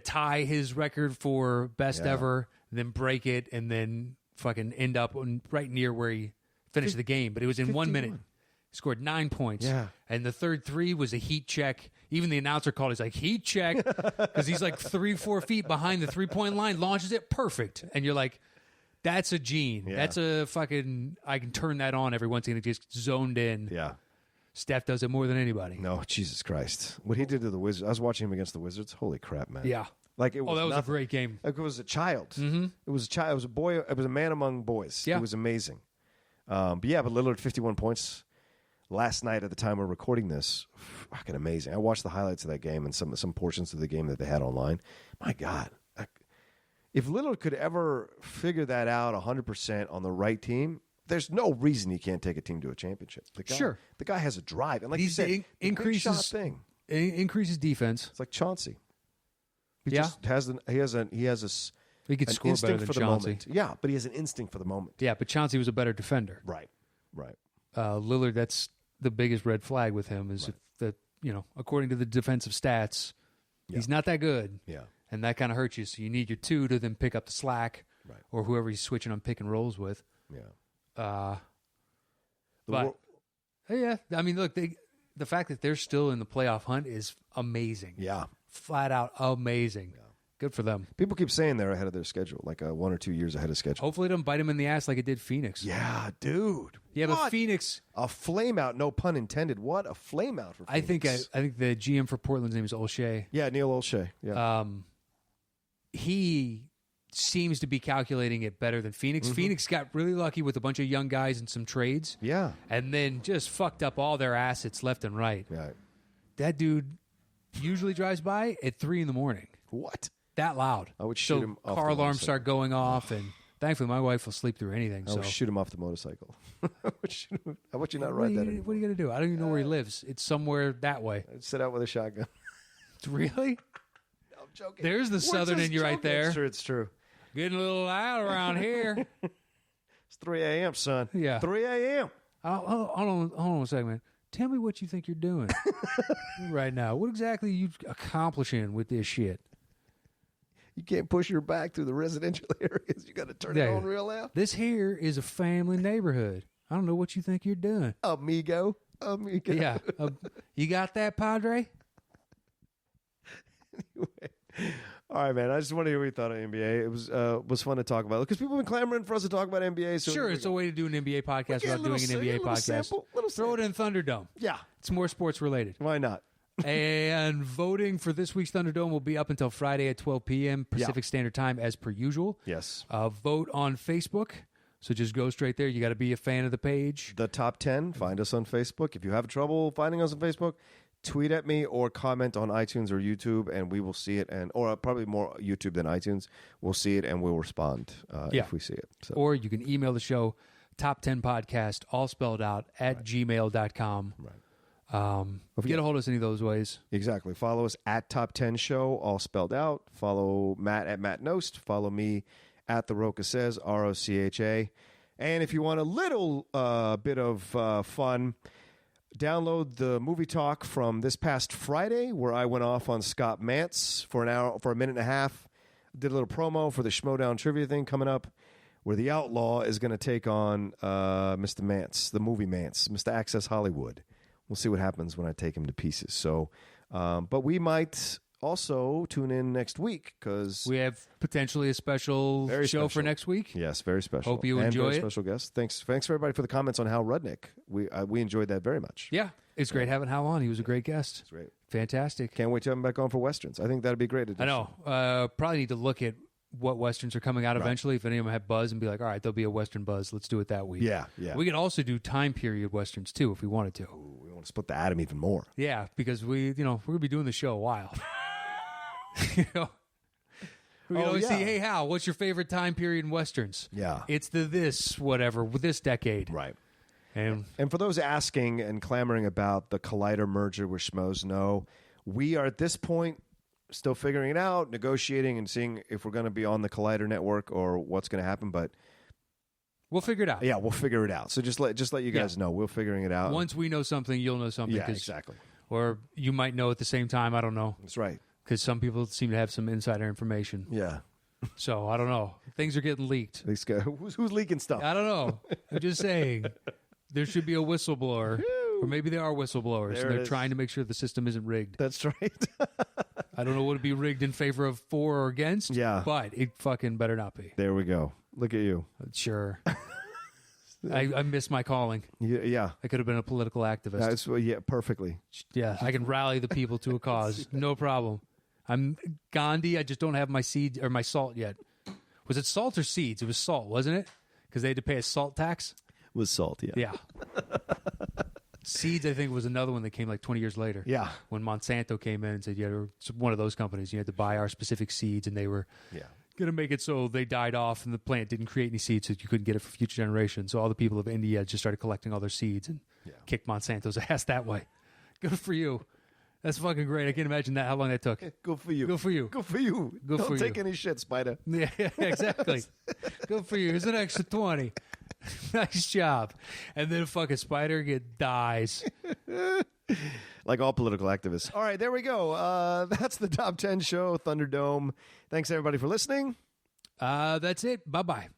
tie his record for best ever, then break it, and then fucking end up right near where he finished the game. But it was in 1 minute. He scored 9 points. Yeah. And the third three was a heat check. Even the announcer called it. He's like, heat check. Because he's like 3-4 feet behind the 3-point line, launches it perfect. And you're like, that's a gene. Yeah. That's a fucking, I can turn that on every once in a while. Just zoned in. Yeah. Steph does it more than anybody. No, Jesus Christ. What he did to the Wizards. I was watching him against the Wizards. Holy crap, man. Yeah. Like it was that was a great game. Like it was a child. Mm-hmm. It was a child. It was a boy. It was a man among boys. Yeah. It was amazing. But Lillard, 51 points last night at the time we're recording this. Fucking amazing. I watched the highlights of that game and some portions of the game that they had online. My God. If Lillard could ever figure that out 100% on the right team, there's no reason he can't take a team to a championship. The guy has a drive. And like you said, increases defense. It's like Chauncey. He just has he could score better than Chauncey. Moment. Yeah, but he has an instinct for the moment. Yeah, but Chauncey was a better defender. Right. Lillard, that's the biggest red flag with him is that, according to the defensive stats, he's not that good. Yeah. And that kind of hurts you. So you need your 2 to then pick up the slack or whoever he's switching on pick and rolls with. Yeah. Yeah, I mean, look, the fact that they're still in the playoff hunt is amazing. Yeah. Flat out amazing. Yeah. Good for them. People keep saying they're ahead of their schedule, like 1 or 2 years ahead of schedule. Hopefully it doesn't bite them in the ass like it did Phoenix. Yeah, dude. Yeah, what? But Phoenix... A flame out, no pun intended. What a flame out for Phoenix. I think the GM for Portland's name is Olshey. Yeah, Neil Olshey. Yeah. He seems to be calculating it better than Phoenix. Mm-hmm. Phoenix got really lucky with a bunch of young guys and some trades. Yeah. And then just fucked up all their assets left and right. Right. That dude usually drives by at 3 a.m. What? That loud. I would shoot him off car alarms start going off, and thankfully my wife will sleep through anything. I would shoot him off the motorcycle. How about you not ride that anymore? What are you going to do? I don't even know where he lives. It's somewhere that way. I'd sit out with a shotgun. Really? No, I'm joking. There's the Southern in you right there. It's true. Getting a little loud around here. It's 3 a.m., son. Yeah. 3 a.m. Hold on a second, man. Tell me what you think you're doing right now. What exactly are you accomplishing with this shit? You can't push your back through the residential areas. You got to turn it on real loud. This here is a family neighborhood. I don't know what you think you're doing. Amigo. Yeah. You got that, Padre? Anyway. All right, man. I just want to hear what you thought of NBA. It was fun to talk about because people have been clamoring for us to talk about NBA. So sure, it's a way to do an NBA podcast without doing an NBA podcast. Throw it in Thunderdome. Yeah. It's more sports related. Why not? And voting for this week's Thunderdome will be up until Friday at 12 p.m. Pacific Standard Time as per usual. Yes. Vote on Facebook. So just go straight there. You got to be a fan of the page. The Top 10. Find us on Facebook. If you have trouble finding us on Facebook, tweet at me or comment on iTunes or YouTube, and we will see it. Or probably more YouTube than iTunes. We'll see it, and we'll respond if we see it. So. Or you can email the show, top10podcast, all spelled out, at gmail.com. Right. Get a hold of us any of those ways. Exactly. Follow us at Top 10 Show, all spelled out. Follow Matt at Matt Nost. Follow me at The Rocha Says, ROCHA. And if you want a little bit of fun, download the movie talk from this past Friday, where I went off on Scott Mantz for a minute and a half. Did a little promo for the Schmodown trivia thing coming up, where the Outlaw is going to take on Mr. Mantz, the movie Mantz, Mr. Access Hollywood. We'll see what happens when I take him to pieces. So, but we might also tune in next week because we have potentially a special show for next week. Yes, very special. Hope you enjoy it. Special guest. Thanks for everybody for the comments on Hal Rudnick. We enjoyed that very much. Yeah, it's great having Hal on. He was a great guest. It's great, fantastic. Can't wait to have him back on for Westerns. I think that'd be great. I know. Probably need to look at what Westerns are coming out eventually. If any of them have buzz and be like, all right, there'll be a Western buzz. Let's do it that week. Yeah. We could also do time period Westerns too if we wanted to. Ooh, we want to split the atom even more. Yeah, because we're going to be doing the show a while. We always see, hey, Hal, what's your favorite time period in Westerns? Yeah. It's this decade. Right. And for those asking and clamoring about the Collider merger with Schmoes, no, we are at this point still figuring it out, negotiating and seeing if we're going to be on the Collider network or what's going to happen, but we'll figure it out. Yeah, we'll figure it out. So just let you guys know. We're figuring it out. Once we know something, you'll know something. Yeah, exactly. Or you might know at the same time. I don't know. That's right. Because some people seem to have some insider information. Yeah. So I don't know. Things are getting leaked. Who's leaking stuff? I don't know. I'm just saying there should be a whistleblower. Or maybe there are whistleblowers, and they're trying to make sure the system isn't rigged. That's right. I don't know what would be rigged in favor of for or against. Yeah. But it fucking better not be. There we go. Look at you. Sure. I miss my calling. Yeah. I could have been a political activist. Perfectly. Yeah, I can rally the people to a cause. No problem. I'm Gandhi. I just don't have my seeds or my salt yet. Was it salt or seeds? It was salt, wasn't it? Because they had to pay a salt tax? It was salt, yeah. Yeah. Seeds, I think, was another one that came like 20 years later. Yeah. When Monsanto came in and said, it's one of those companies. You had to buy our specific seeds, and they were going to make it so they died off, and the plant didn't create any seeds, so you couldn't get it for future generations. So all the people of India just started collecting all their seeds and kicked Monsanto's ass that way. Good for you. That's fucking great. I can't imagine that. How long that took. Good for you. Good for you. Good for you. Good Don't for take you. any shit, Spider. Yeah, exactly. Good for you. Here's an extra 20. Nice job. And then fucking Spider dies. Like all political activists. All right, there we go. That's the Top 10 show, Thunderdome. Thanks, everybody, for listening. That's it. Bye-bye.